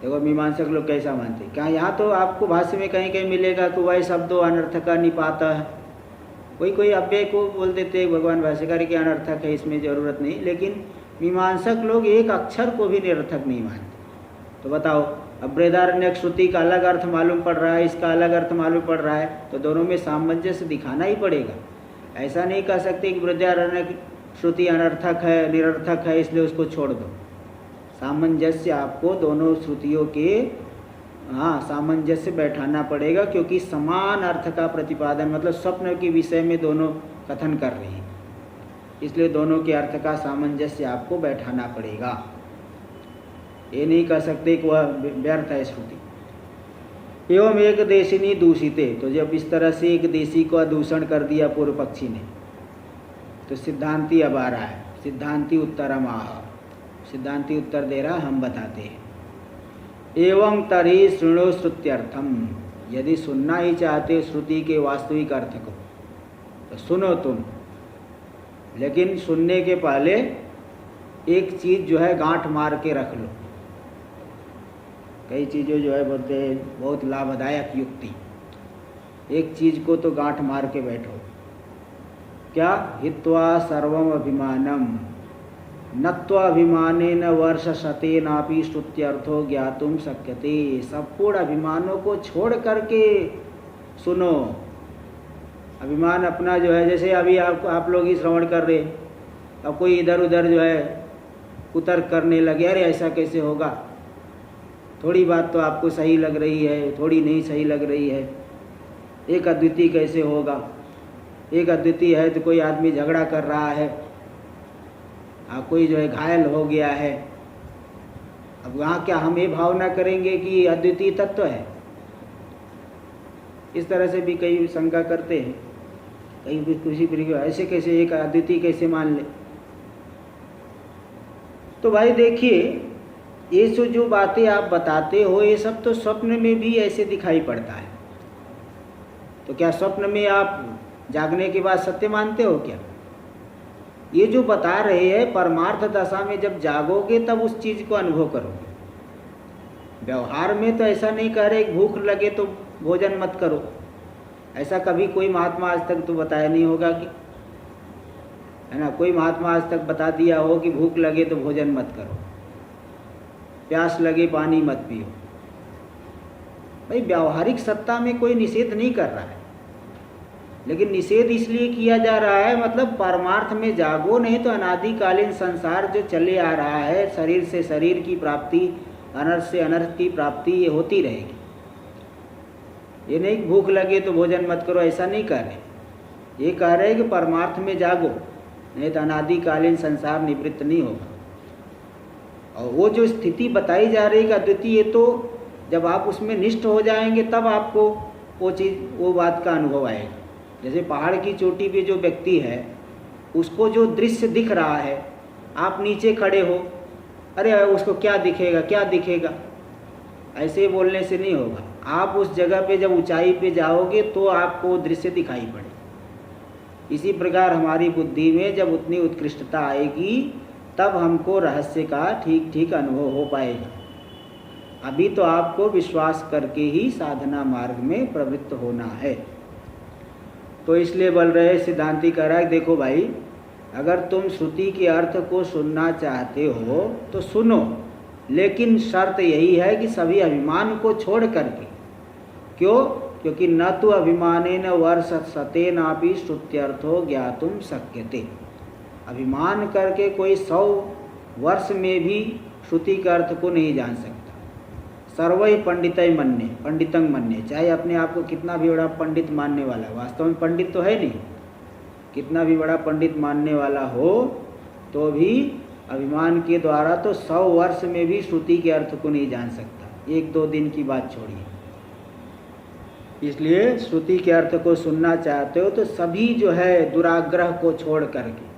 देखो मीमांसक लोग कैसा मानते हैं, क्या यहाँ तो आपको भाष्य में कहीं कहीं मिलेगा कि वह शब्दों अनर्थक निपाता है, कोई अव्यय को बोल देते भगवान भाष्यकार के अनर्थक है, इसमें ज़रूरत नहीं। लेकिन मीमांसक लोग एक अक्षर को भी निरर्थक नहीं मानते। तो बताओ, अब बृहदारण्यक श्रुति का अलग अर्थ मालूम पड़ रहा है, इसका अलग अर्थ मालूम पड़ रहा है, तो दोनों में सामंजस्य दिखाना ही पड़ेगा। ऐसा नहीं कह सकते कि बृहदारण्यक श्रुति अनर्थक है, निरर्थक है, इसलिए उसको छोड़ दो। सामंजस्य आपको दोनों श्रुतियों के सामंजस्य बैठाना पड़ेगा, क्योंकि समान अर्थ का प्रतिपादन, मतलब स्वप्न के विषय में दोनों कथन कर रही हैं, इसलिए दोनों के अर्थ का सामंजस्य आपको बैठाना पड़ेगा। ये नहीं कह सकते कि वह व्यर्थ है श्रुति। एवं एक देशिनी दूषिते, तो जब इस तरह से एक देशी को दूषण कर दिया पूर्व पक्षी ने, तो सिद्धांती अब आ रहा है। सिद्धांती उत्तरमाह, सिद्धांती उत्तर दे रहा, हम बताते हैं। एवं तरी शृणु श्रुत्यर्थम, यदि सुनना ही चाहते श्रुति के वास्तविक अर्थ को तो सुनो तुम, लेकिन सुनने के पहले एक चीज़ जो है गांठ मार के रख लो। कई चीज़ें जो है बोलते हैं बहुत लाभदायक युक्ति, एक चीज़ को तो गांठ मार के बैठो। क्या? हित्वा सर्वम अभिमानम नत्वाभिमानेन वर्ष शतेनापि श्रुत्यर्थो ज्ञातुम शक्यते। संपूर्ण अभिमानों को छोड़ करके सुनो। अभिमान अपना जो है, जैसे अभी आप लोग ही श्रवण कर रहे, अब कोई इधर उधर जो है कुतर्क करने लगे, अरे ऐसा कैसे होगा, थोड़ी बात तो आपको सही लग रही है, थोड़ी नहीं सही लग रही है, एक अद्वितीय कैसे होगा, एक अद्वितीय है तो कोई आदमी झगड़ा कर रहा है, कोई जो है घायल हो गया है। अब वहाँ क्या हम ये भावना करेंगे कि अद्वितीय तत्व है? इस तरह से भी कई शंका करते हैं, कहीं भी किसी भी ऐसे कैसे एक अद्वितीय कैसे मान ले। तो भाई देखिए, ये जो बातें आप बताते हो ये सब तो स्वप्न में भी ऐसे दिखाई पड़ता है। तो क्या स्वप्न में आप जागने के बाद सत्य मानते हो क्या? ये जो बता रहे हैं परमार्थ दशा में जब जागोगे तब उस चीज़ को अनुभव करोगे। व्यवहार में तो ऐसा नहीं कह रहे भूख लगे तो भोजन मत करो, ऐसा कभी कोई महात्मा आज तक तो बताया नहीं होगा कि, है ना, कोई महात्मा आज तक बता दिया हो कि भूख लगे तो भोजन मत करो, प्यास लगे पानी मत पियो। भाई व्यावहारिक सत्ता में कोई निषेध नहीं कर रहा है, लेकिन निषेध इसलिए किया जा रहा है मतलब परमार्थ में जागो, नहीं तो अनादिकालीन संसार जो चले आ रहा है, शरीर से शरीर की प्राप्ति, अनर्थ से अनर्थ की प्राप्ति, ये होती रहेगी। ये नहीं भूख लगे तो भोजन मत करो, ऐसा नहीं कह रहे। ये कह रहे कि परमार्थ में जागो, नहीं तो अनादिकालीन संसार निवृत्त नहीं होगा। और वो जो स्थिति बताई जा रही है अद्वितीय, तो जब आप उसमें निष्ठ हो जाएंगे तब आपको वो चीज़, वो बात का अनुभव आएगा। जैसे पहाड़ की चोटी पे जो व्यक्ति है उसको जो दृश्य दिख रहा है, आप नीचे खड़े हो, अरे उसको क्या दिखेगा क्या दिखेगा, ऐसे बोलने से नहीं होगा। आप उस जगह पे जब ऊंचाई पे जाओगे तो आपको दृश्य दिखाई पड़े। इसी प्रकार हमारी बुद्धि में जब उतनी उत्कृष्टता आएगी तब हमको रहस्य का ठीक ठीक अनुभव हो पाएगा। अभी तो आपको विश्वास करके ही साधना मार्ग में प्रवृत्त होना है। तो इसलिए बोल रहे सिद्धांती कह रहा है, देखो भाई, अगर तुम श्रुति के अर्थ को सुनना चाहते हो तो सुनो, लेकिन शर्त यही है कि सभी अभिमान को छोड़ करके। क्यों? क्योंकि न तो अभिमानेन वर्ष सतेनापि श्रुत्यर्थो ज्ञातुम शक्यते। अभिमान करके कोई 100 वर्ष में भी श्रुति के अर्थ को नहीं जान सकता। सर्वै पंडितै मन्ये पंडितं मन्ये, चाहे अपने आप को कितना भी बड़ा पंडित मानने वाला, वास्तव में पंडित तो है नहीं, कितना भी बड़ा पंडित मानने वाला हो तो भी अभिमान के द्वारा तो 100 वर्ष में भी श्रुति के अर्थ को नहीं जान सकता, 1-2 दिन की बात छोड़िए। इसलिए श्रुति के अर्थ को सुनना चाहते हो तो सभी जो है दुराग्रह को छोड़ करके,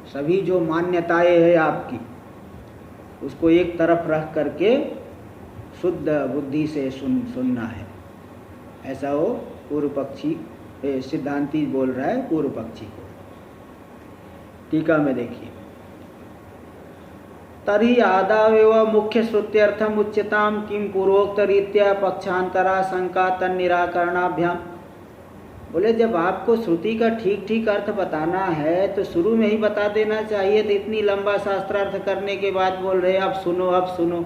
सभी जो मान्यताएं है आपकी, उसको एक तरफ रख करके शुद्ध बुद्धि से सुनना है। ऐसा वो पूर्व पक्षी सिद्धांती बोल रहा है पूर्व पक्षी को। टीका में देखिए, तरी आदावेव मुख्य श्रुत्यर्थम उच्यताम किम पूर्वोक्त रीत्या पक्षांतरा शंका तन निराकरणाभ्याम। बोले जब आपको श्रुति का ठीक ठीक अर्थ बताना है तो शुरू में ही बता देना चाहिए, तो इतनी लंबा शास्त्रार्थ करने के बाद बोल रहे अब सुनो अब सुनो,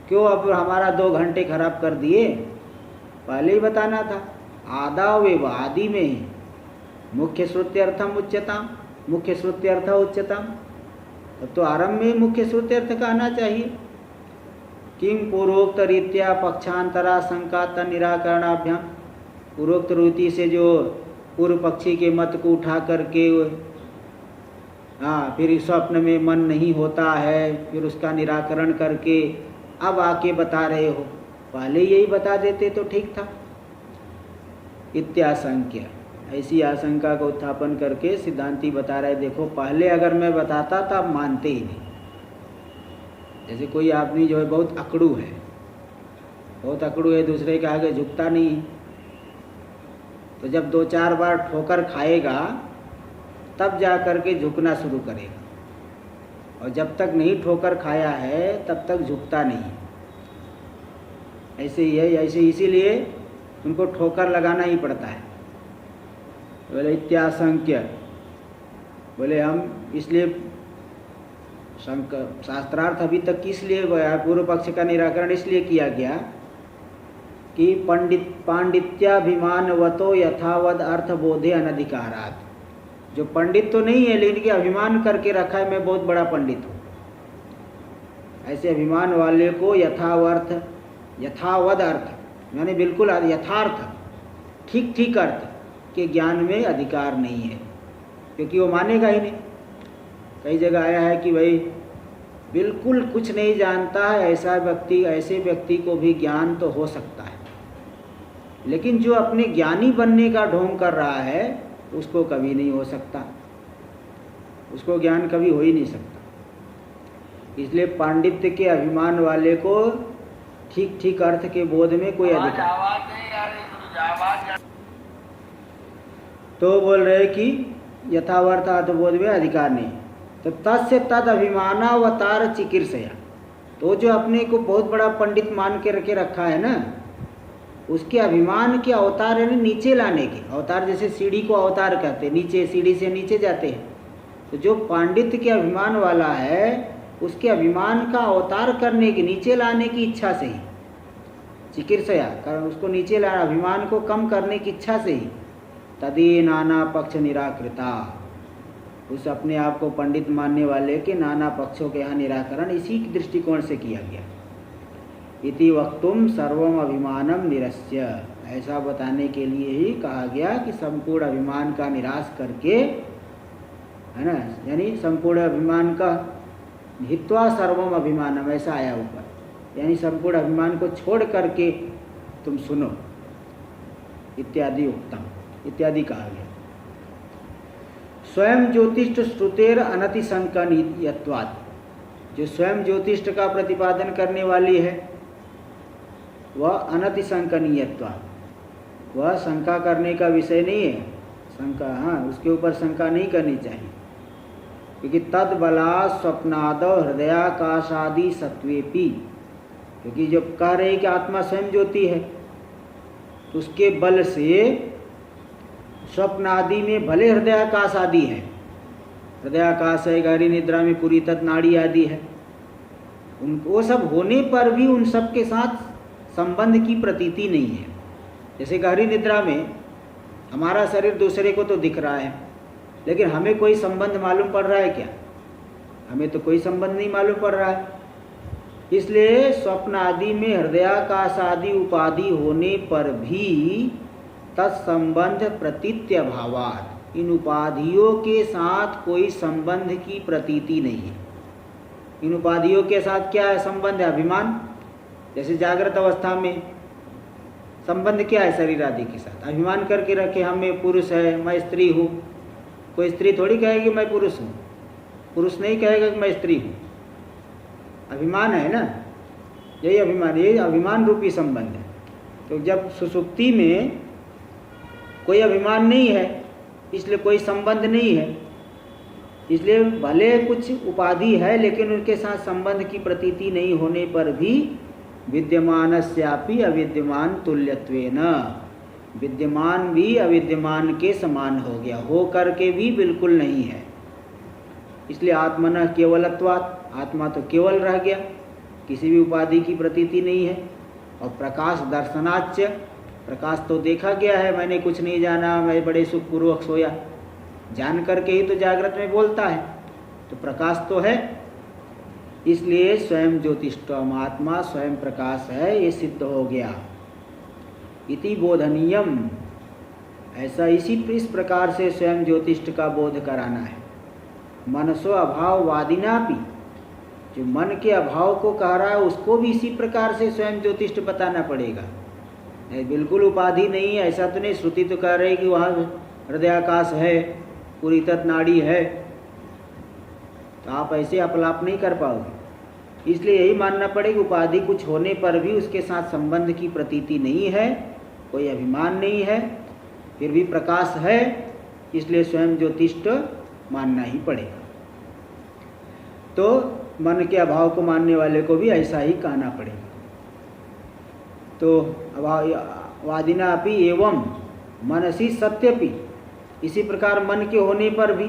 क्यों अब हमारा 2 घंटे खराब कर दिए, पहले ही बताना था। आदावेव आदि में ही मुख्य श्रुत्यर्थम उच्यताम, मुख्य श्रुत्यर्थ उच्यताम, तब तो आरंभ में मुख्य श्रुत्यर्थ का आना चाहिए। किम पूर्वोक्त रीत्या पक्षांतरा शंका तन निराकरणाभ्याम, पूर्वोक्त रीति से जो पूर्व पक्षी के मत को उठा करके फिर स्वप्न में मन नहीं होता है, फिर उसका निराकरण करके अब आके बता रहे हो, पहले यही बता देते तो ठीक था। इत्याशंक्य, ऐसी आशंका को उत्थापन करके सिद्धांती बता रहे देखो पहले अगर मैं बताता तो आप मानते ही नहीं। जैसे कोई आदमी जो है बहुत अकड़ू है, बहुत अकड़ू है, दूसरे के आगे झुकता नहीं, तो जब 2-4 बार ठोकर खाएगा तब जा कर के झुकना शुरू करेगा, और जब तक नहीं ठोकर खाया है तब तक झुकता नहीं। ऐसे ही है, ऐसे इसीलिए उनको ठोकर लगाना ही पड़ता है। बोले इत्याशंक्य, बोले हम इसलिए शास्त्रार्थ अभी तक किस लिए पूर्व पक्ष का निराकरण इसलिए किया गया कि पांडित्याभिमानवतो यथावद अर्थबोधे अनधिकारात्। जो पंडित तो नहीं है लेकिन अभिमान करके रखा है मैं बहुत बड़ा पंडित हूँ, ऐसे अभिमान वाले को यथावद अर्थ यानी बिल्कुल यथार्थ ठीक ठीक अर्थ के ज्ञान में अधिकार नहीं है, क्योंकि वो मानेगा ही नहीं। कई जगह आया है कि भाई बिल्कुल कुछ नहीं जानता है ऐसे व्यक्ति को भी ज्ञान तो हो सकता है, लेकिन जो अपने ज्ञानी बनने का ढोंग कर रहा है उसको कभी नहीं हो सकता, उसको ज्ञान कभी हो ही नहीं सकता। इसलिए पांडित्य के अभिमान वाले को ठीक ठीक अर्थ के बोध में कोई अधिकार तो बोल रहे कि यथावर्थ अर्थबोध में अधिकार नहीं। तो तस्य तद अभिमानावतार चिकीर्षया, तो जो अपने को बहुत बड़ा पंडित मान के रखा है ना, उसके अभिमान के अवतार है नीचे लाने के अवतार, जैसे सीढ़ी को अवतार कहते हैं, नीचे सीढ़ी से नीचे जाते हैं। तो जो पांडित्य के अभिमान वाला है उसके अभिमान का अवतार करने की, नीचे लाने की इच्छा से ही, चिकीर्षया कारण उसको नीचे लाना, अभिमान को कम करने की इच्छा से ही, तदे नाना पक्ष निराकृता, उस अपने आप को पंडित मानने वाले के नाना पक्षों के यहाँ निराकरण इसी दृष्टिकोण से किया गया। इति वक्तुम सर्वम अभिमानम निरस्य, ऐसा बताने के लिए ही कहा गया कि संपूर्ण अभिमान का निराश करके, है ना, यानी संपूर्ण अभिमान का हित्वा सर्वम अभिमानम, ऐसा आया ऊपर, यानी संपूर्ण अभिमान को छोड़ करके तुम सुनो, इत्यादि उत्तम इत्यादि कहा गया। स्वयं ज्योतिष्ठ श्रुतेर अनतिशंकनीयत्वात्, जो स्वयं ज्योतिष्ठ का प्रतिपादन करने वाली है वह अनतिशंकनीयत्वात्, वह शंका करने का विषय नहीं है। शंका, हाँ, उसके ऊपर शंका नहीं करनी चाहिए, क्योंकि तद बला स्वप्नाद हृदयाकाशादि सत्वेपि, क्योंकि जब कह रहे कि आत्मा स्वयं ज्योति है तो उसके बल से स्वप्न आदि में भले हृदयाकाश आदि है, हृदयाकाश है, गहरी निद्रा में पुरी तत् नाड़ी आदि है, वो सब होने पर भी उन सब के साथ संबंध की प्रतीति नहीं है। जैसे गहरी निद्रा में हमारा शरीर दूसरे को तो दिख रहा है, लेकिन हमें कोई संबंध मालूम पड़ रहा है क्या? हमें तो कोई संबंध नहीं मालूम पड़ रहा है। इसलिए स्वप्न आदि में हृदयाकाश आदि उपाधि होने पर भी तत्संबंध प्रतीत्यभावात्, इन उपाधियों के साथ कोई संबंध की प्रतीति नहीं है। इन उपाधियों के साथ क्या है संबंध है? अभिमान। जैसे जागृत अवस्था में संबंध क्या है शरीर आदि के साथ? अभिमान करके रखे हमें पुरुष है, मैं स्त्री हूँ। कोई स्त्री थोड़ी कहेगी मैं पुरुष हूँ, पुरुष नहीं कहेगा कि मैं स्त्री हूँ। अभिमान है ना, यही अभिमान, यही अभिमान रूपी संबंध है। तो जब सुषुप्ति में कोई अभिमान नहीं है, इसलिए कोई संबंध नहीं है। इसलिए भले कुछ उपाधि है, लेकिन उनके साथ संबंध की प्रतीति नहीं होने पर भी विद्यमानस्यापि अविद्यमान तुल्यत्वेन, विद्यमान भी अविद्यमान के समान हो गया, हो करके भी बिल्कुल नहीं है। इसलिए आत्मनः केवलत्वात्, आत्मा तो केवल रह गया, किसी भी उपाधि की प्रतीति नहीं है। और प्रकाश दर्शनाच्च, प्रकाश तो देखा गया है, मैंने कुछ नहीं जाना, मैं बड़े सुखपूर्वक सोया, जान करके ही तो जागृत में बोलता है, तो प्रकाश तो है। इसलिए स्वयं ज्योतिष्ठम, आत्मा स्वयं प्रकाश है, ये सिद्ध हो गया। इति बोधनीयम, ऐसा इस प्रकार से स्वयं ज्योतिष्ठ का बोध कराना है। मनसो अभाववादिनापि, जो मन के अभाव को कह रहा है उसको भी इसी प्रकार से स्वयं ज्योतिष्ठ बताना पड़ेगा। बिल्कुल उपाधि नहीं है ऐसा तो नहीं। श्रुति तो कह रही कि वहाँ हृदयाकाश है, पूरी तत् नाड़ी है, तो आप ऐसे अपलाप नहीं कर पाओगे। इसलिए यही मानना पड़ेगा उपाधि कुछ होने पर भी उसके साथ संबंध की प्रतीति नहीं है, कोई अभिमान नहीं है, फिर भी प्रकाश है, इसलिए स्वयं ज्योतिष्ठ मानना ही पड़ेगा। तो मन के अभाव को मानने वाले को भी ऐसा ही कहना पड़ेगा। तो वादिना अपि एवं मनसी सत्यपि, इसी प्रकार मन के होने पर भी,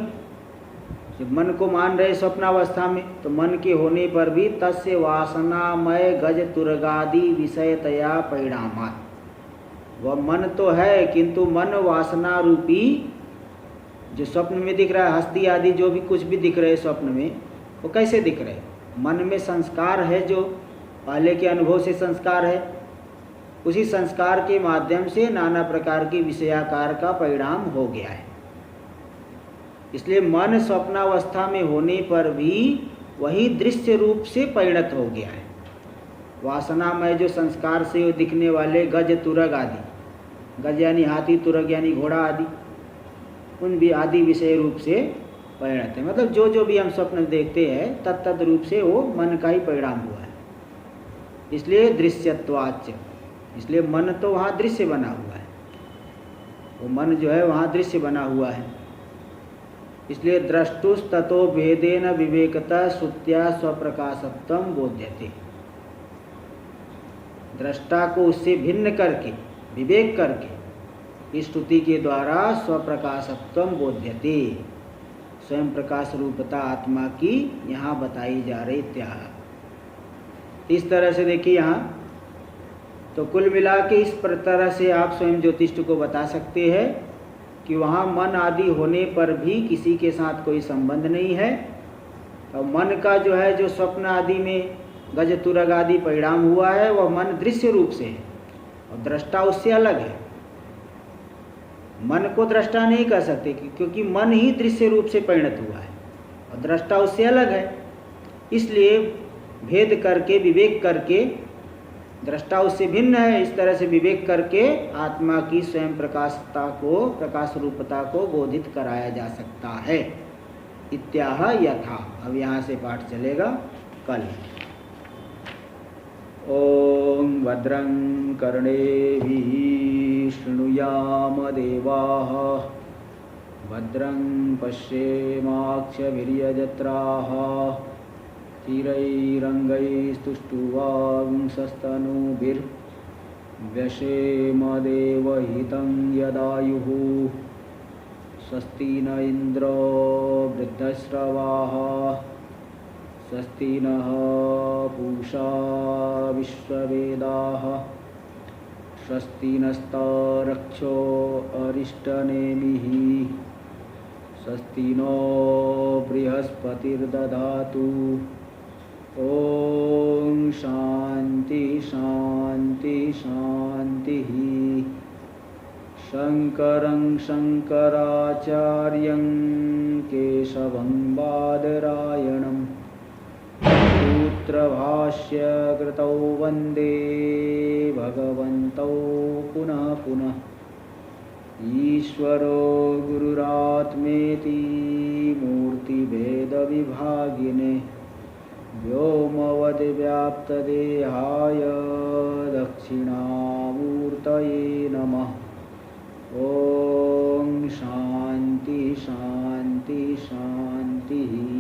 जब मन को मान रहे स्वप्नावस्था में, तो मन के होने पर भी तस्य वासनामय गज तुरगादि विषयतया परिणामात्, वह मन तो है किंतु मन वासना रूपी जो स्वप्न में दिख रहा है, हस्ती आदि जो भी कुछ भी दिख रहे स्वप्न में, वो कैसे दिख रहे? मन में संस्कार है, जो पहले के अनुभव से संस्कार है, उसी संस्कार के माध्यम से नाना प्रकार की विषयाकार का परिणाम हो गया है। इसलिए मन स्वप्नावस्था में होने पर भी वही दृश्य रूप से परिणत हो गया है। वासनामय जो संस्कार से दिखने वाले गज तुरग आदि, गज यानी हाथी, तुरग यानी घोड़ा आदि, उन भी आदि विषय रूप से परिणत है। मतलब जो जो भी हम स्वप्न देखते हैं तत्त रूप से वो मन का ही परिणाम हुआ है। इसलिए दृश्यत्वाच्च, इसलिए मन तो वहाँ दृश्य बना हुआ है, वो मन जो है वहाँ दृश्य बना हुआ है। इसलिए द्रष्टुस्ततो भेदेन विवेकतः श्रुत्या स्वप्रकाशत्वं बोध्यते, दृष्टा को उससे भिन्न करके विवेक करके इस श्रुति के द्वारा स्वप्रकाशत्वं बोध्यते, स्वयं प्रकाश रूपता आत्मा की यहाँ बताई जा रही त्याग। इस तरह से देखिए यहाँ तो कुल मिला के इस तरह से आप स्वयं ज्योतिष्ठ को बता सकते हैं कि वहाँ मन आदि होने पर भी किसी के साथ कोई संबंध नहीं है। और मन का जो है, जो स्वप्न आदि में गज तुरग आदि परिणाम हुआ है, वह मन दृश्य रूप से है और दृष्टा उससे अलग है। मन को दृष्टा नहीं कह सकते क्योंकि मन ही दृश्य रूप से परिणत हुआ है और दृष्टा उससे अलग है। इसलिए भेद करके विवेक करके, दृष्टा उससे भिन्न है, इस तरह से विवेक करके आत्मा की स्वयं प्रकाशता को, प्रकाश रूपता को बोधित कराया जा सकता है। इत्याह यथा। अब यहाँ से पाठ चलेगा कल। ओम भद्रं कर्णेभिः शृणुयाम देवाः, भद्रं पश्येमाक्षभिर्यजत्राः, स्थिरैरङ्गैस्तुष्टुवांसस्तनूभिर्व्यसेम देवहितं यदायुः। स्वस्ति न इन्द्रो वृद्धश्रवाः, स्वस्ति नः पूषा विश्ववेदाः। स्वस्ति नस्तारक्षो अरिष्टनेमिः स्वस्ति नो बृहस्पतिर्दधातु। ॐ शान्ति शान्ति शान्तिः। शङ्करं शङ्कराचार्यं केशवं बादरायणं सूत्रभाष्यकृतौ वन्दे भगवन्तौ पुनः पुनः। ईश्वरो गुरुरात्मेति मूर्तिभेदविभागिने व्योमवद्व्याप्तदेहाय दक्षिणामूर्तये नमः। ॐ शान्ति शान्ति शान्तिः।